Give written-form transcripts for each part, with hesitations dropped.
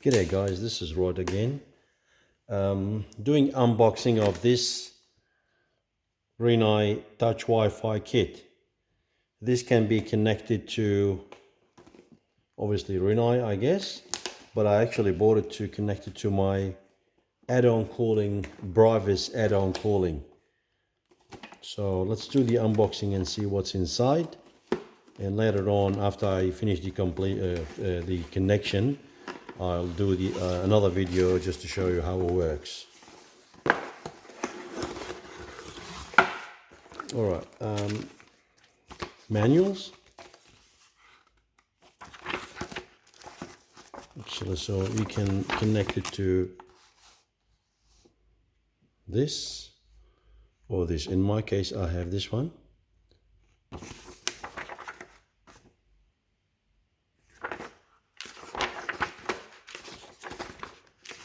G'day guys, this is Rod again. Doing unboxing of this Rinnai touch Wi-Fi kit. This can be connected to obviously Rinnai, I guess, but I actually bought it to connect it to my add-on calling, brivis add-on calling. So let's do the unboxing and see what's inside, and later on, after I finish the connection, I'll do another video just to show you how it works. All right, manuals. Actually, so you can connect it to this or this. In my case, I have this one.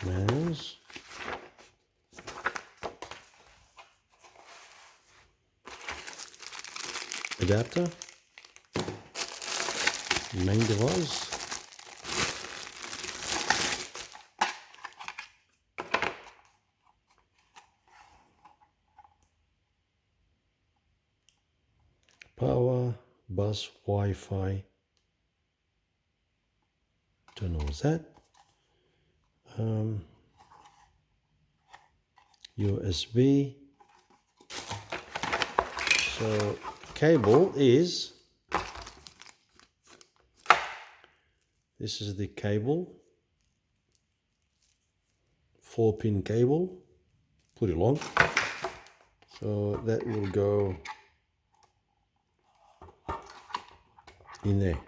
Manuals. Adapter. Main device. Power, bus, Wi-Fi. Don't know what's that. USB. So cable is, this is the cable, 4-pin cable, pretty long. So that will go in there.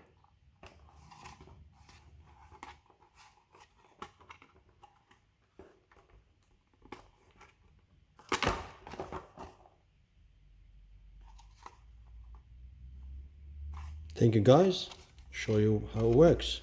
Thank you guys. Show you how it works.